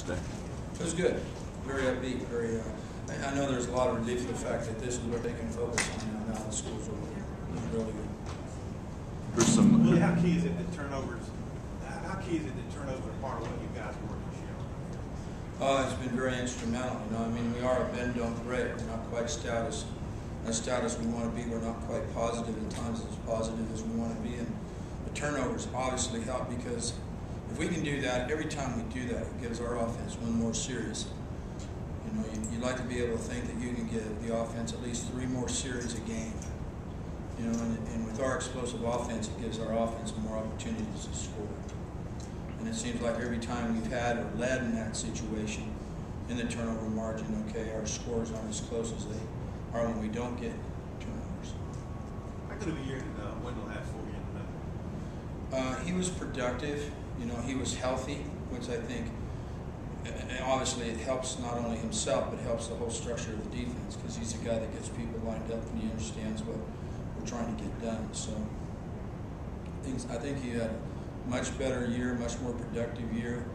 yesterday? It was good. Very upbeat. Very. I know there's a lot of relief for the fact that this is what they can focus on now. Now the school's over. It was really good. There's some. Willie, how key is it that turnovers? How key is it that turnovers are part of what you guys work this year? Oh, it's been very instrumental. You know, I mean, we are a bend don't break. We're not quite as stout as we want to be. We're not quite positive at times as positive as we want to be. And the turnovers obviously help because if we can do that, every time we do that, it gives our offense one more series. You know, you'd like to be able to think that you can give the offense at least 3 more series a game. You know, and with our explosive offense, it gives our offense more opportunities to score. And it seems like every time we've had or led in that situation in the turnover margin, okay, our scores aren't as close as they are when we don't get turnovers. How good of a year did Wendell have for you tonight? He was productive. You know, he was healthy, which I think, obviously it helps not only himself, but helps the whole structure of the defense because he's a guy that gets people lined up and he understands what we're trying to get done. So I think he had a much better year, much more productive year.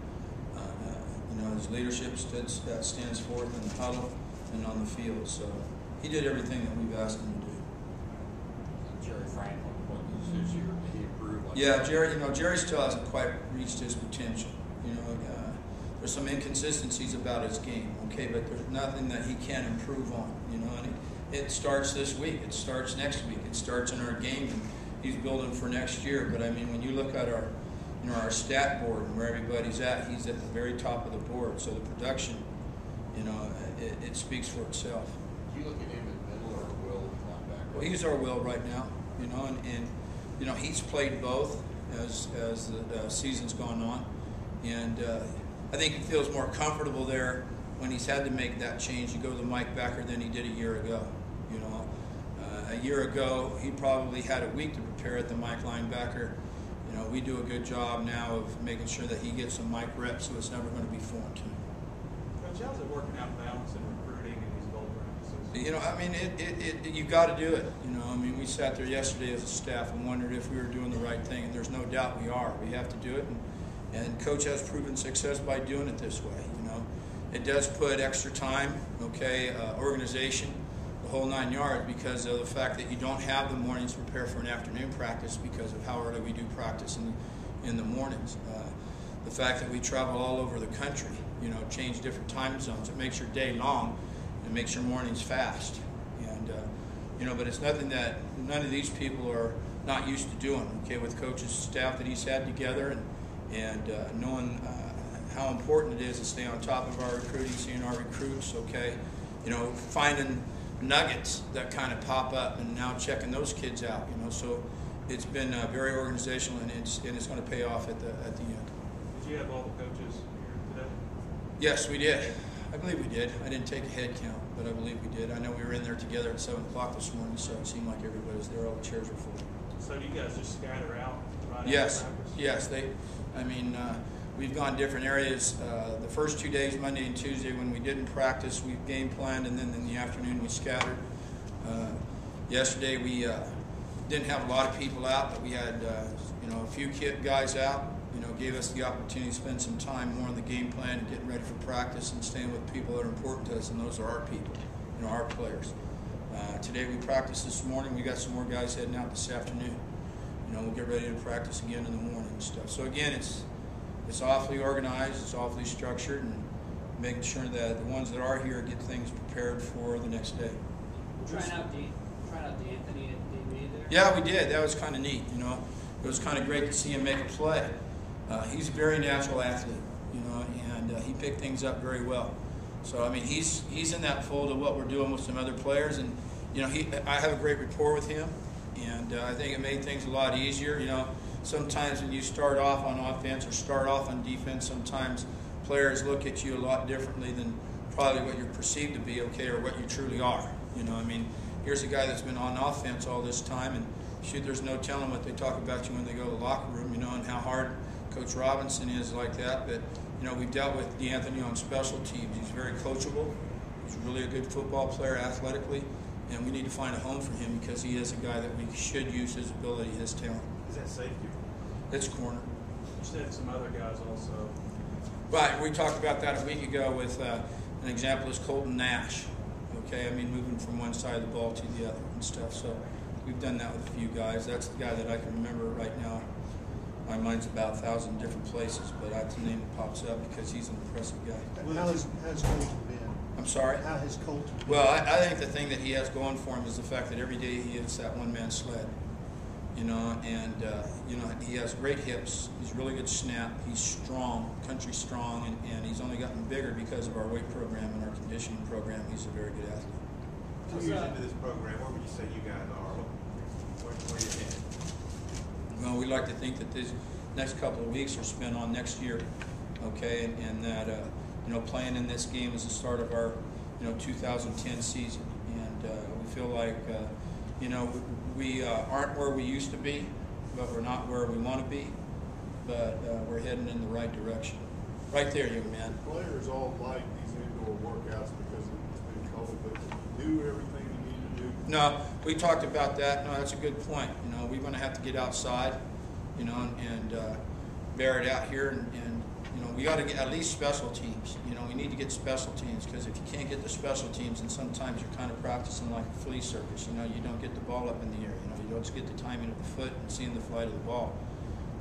You know, his leadership stands forth in the huddle and on the field. So he did everything that we've asked him to do. Jerry Franklin, what was his year? Did he improve? Yeah, Jerry. You know, Jerry still hasn't quite reached his potential. You know, there's some inconsistencies about his game. Okay, but there's nothing that he can't improve on. You know, and it starts this week. It starts next week. It starts in our game, and he's building for next year. But I mean, when you look at our, you know, our stat board and where everybody's at, he's at the very top of the board. So the production, you know, it speaks for itself. Do you look at him as middle or Will linebacker? Well, he's our Will right now. You know, and you know, he's played both as the season's gone on, and I think he feels more comfortable there when he's had to make that change to go to Mike Backer than he did a year ago. You know, a year ago he probably had a week to prepare at the Mike linebacker. You know, we do a good job now of making sure that he gets some Mike reps, so it's never going to be foreign to him. Coach, how's it working out balance in recruiting and these goal practices? You know, I mean, you got to do it. You know, I mean, we sat there yesterday as a staff and wondered if we were doing the right thing, and there's no doubt we are. We have to do it, and Coach has proven success by doing it this way. You know, it does put extra time, okay, organization, the whole 9 yards, because of the fact that you don't have the mornings to prepare for an afternoon practice because of how early we do practice in the mornings. The fact that we travel all over the country, you know, change different time zones, it makes your day long. It makes your mornings fast, and you know. But it's nothing that none of these people are not used to doing. Okay, with Coach's staff that he's had together, and knowing how important it is to stay on top of our recruiting, seeing our recruits. Okay, you know, finding nuggets that kind of pop up, and now checking those kids out. You know, so it's been very organizational, and it's going to pay off at the end. Did you have all the coaches here today? Yes, we did. I believe we did. I didn't take a head count, but I believe we did. I know we were in there together at 7 o'clock this morning, so it seemed like everybody was there. All the chairs were full. So do you guys just scatter out right Yes, after practice? yes. We've gone different areas. The first 2 days, Monday and Tuesday, when we didn't practice, we game planned, and then in the afternoon we scattered. Yesterday we didn't have a lot of people out, but we had you know, a few guys out. You know, gave us the opportunity to spend some time more on the game plan and getting ready for practice and staying with people that are important to us, and those are our people, you know, our players. Today we practiced this morning. We got some more guys heading out this afternoon. You know, we'll get ready to practice again in the morning and stuff. So again, it's awfully organized, it's awfully structured, and making sure that the ones that are here get things prepared for the next day. Trying out D'Anthony at DB there? Yeah, we did. That was kind of neat. You know, it was kind of great to see him make a play. He's a very natural athlete, you know, and he picked things up very well. So I mean, he's in that fold of what we're doing with some other players, and you know, I have a great rapport with him, and I think it made things a lot easier. You know, sometimes when you start off on offense or start off on defense, sometimes players look at you a lot differently than probably what you're perceived to be, okay, or what you truly are. You know, I mean, here's a guy that's been on offense all this time, and shoot, there's no telling what they talk about you when they go to the locker room, you know, and how hard Coach Robinson is like that. But, you know, we've dealt with D'Anthony on special teams. He's very coachable. He's really a good football player athletically, and we need to find a home for him because he is a guy that we should use his ability, his talent. Is that safety? It's corner. You said some other guys also. Right, we talked about that a week ago with an example is Colton Nash. Okay, I mean moving from one side of the ball to the other and stuff. So we've done that with a few guys. That's the guy that I can remember right now. My mind's about 1,000 different places, but that's the name that pops up because he's an impressive guy. How has Colton been? I'm sorry? How has Colton been? Well, I think the thing that he has going for him is the fact that every day he hits that one-man sled. You know, and you know, he has great hips. He's really good snap. He's strong, country strong, and he's only gotten bigger because of our weight program and our conditioning program. He's a very good athlete. 2 years into this program, where would you say you guys are? Where you headed? Well, we like to think that these next couple of weeks are spent on next year, okay, and that you know, playing in this game is the start of our 2010 season, and we feel like you know, we aren't where we used to be, but we're not where we want to be, but we're heading in the right direction. Right there, young man. Players all like these indoor workouts because it's been cold, but do everything you need to do. No, we talked about that. No, that's a good point. You know, we're going to have to get outside, you know, and bear it out here, and you know, we got to get at least special teams. You know, we need to get special teams because if you can't get the special teams, then sometimes you're kind of practicing like a flea circus. You know, you don't get the ball up in the air. You know, you don't just get the timing of the foot and seeing the flight of the ball.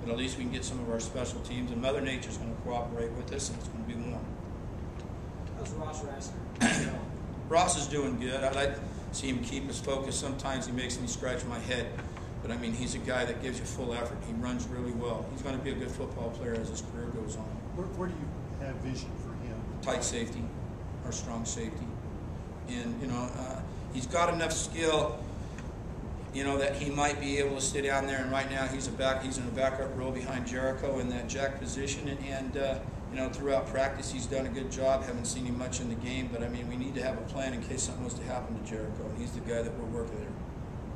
But at least we can get some of our special teams, and Mother Nature's going to cooperate with us, and it's going to be warm. How's Ross Rasser? Ross is doing good. I like to see him keep his focus. Sometimes he makes me scratch my head. But, I mean, he's a guy that gives you full effort. He runs really well. He's going to be a good football player as his career goes on. Where do you have vision for him? Tight safety, or strong safety. And, you know, he's got enough skill, you know, that he might be able to sit down there. And right now he's in a backup role behind Jericho in that jack position. And you know, throughout practice he's done a good job. Haven't seen him much in the game. But, I mean, we need to have a plan in case something was to happen to Jericho. And he's the guy that we're working there.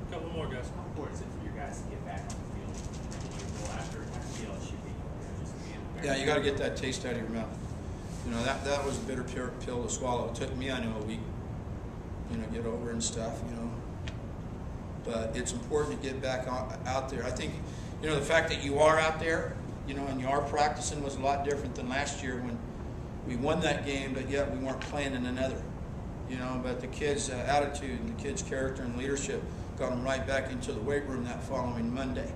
A couple more guys. How important is it for you guys to get back on the field? Go after it, I feel it should be, just being Yeah, you got to get that taste out of your mouth. You know, that was a bitter pill to swallow. It took me, I know, a week, you know, get over and stuff, you know. But it's important to get back out there. I think, you know, the fact that you are out there, you know, and you are practicing was a lot different than last year when we won that game, but yet we weren't playing in another. You know, but the kids' attitude and the kids' character and leadership got them right back into the weight room that following Monday.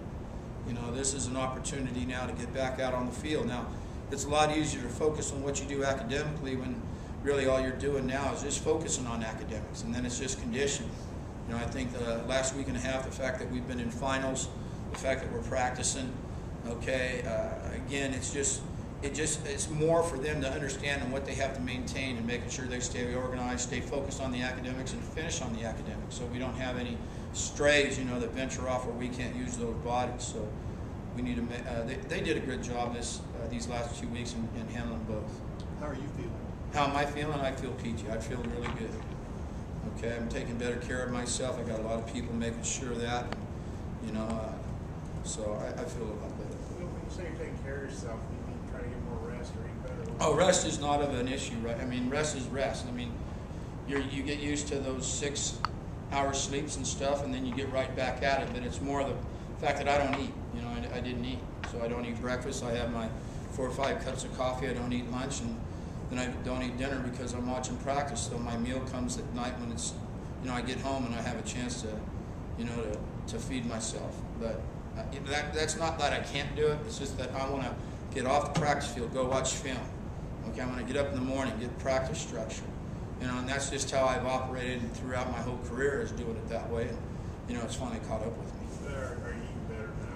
You know, this is an opportunity now to get back out on the field. Now, it's a lot easier to focus on what you do academically when really all you're doing now is just focusing on academics, and then it's just conditioning. You know, I think the last week and a half, the fact that we've been in finals, the fact that we're practicing, okay, again, it's more for them to understand and what they have to maintain and making sure they stay organized, stay focused on the academics, and finish on the academics, so we don't have any strays, you know, that venture off where we can't use those bodies. So we need to. They did a good job these last 2 weeks in handling both. How are you feeling? How am I feeling? I feel peachy. I feel really good. Okay, I'm taking better care of myself. I got a lot of people making sure of that, you know. So I feel a lot better. When you say you're taking care of yourself, you mean try to get more rest or eat better? Oh, rest is not of an issue, right? I mean, rest is rest. I mean, you get used to those 6-hour sleeps and stuff, and then you get right back at it. But it's more the fact that I don't eat. You know, I didn't eat, so I don't eat breakfast. I have my 4 or 5 cups of coffee. I don't eat lunch, and then I don't eat dinner because I'm watching practice. So my meal comes at night when it's, you know, I get home and I have a chance to, you know, to feed myself. But that's not that I can't do it. It's just that I want to get off the practice field, go watch film. Okay, I want to get up in the morning, get practice structure. You know, and that's just how I've operated throughout my whole career, is doing it that way. And, you know, it's finally caught up with me. Are you eating better now?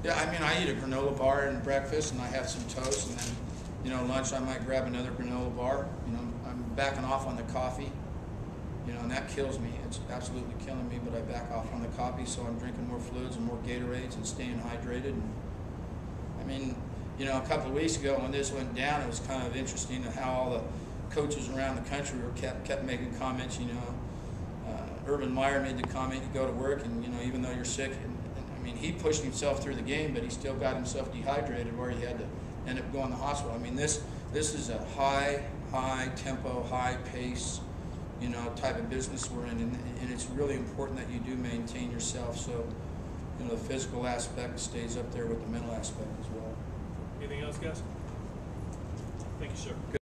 Yeah, I mean, I eat a granola bar and breakfast, and I have some toast, and then, you know, lunch I might grab another granola bar. You know, I'm backing off on the coffee. You know, and that kills me. It's absolutely killing me, but I back off on the coffee, so I'm drinking more fluids and more Gatorades and staying hydrated. And, I mean, you know, a couple of weeks ago when this went down, it was kind of interesting how all the coaches around the country kept making comments. You know, Urban Meyer made the comment, you go to work and, you know, even though you're sick, and I mean, he pushed himself through the game, but he still got himself dehydrated where he had to end up going to the hospital. I mean, this is a high tempo, high pace, you know, type of business we're in, and it's really important that you do maintain yourself, so, you know, the physical aspect stays up there with the mental aspect as well. Anything else, guys? Thank you, sir.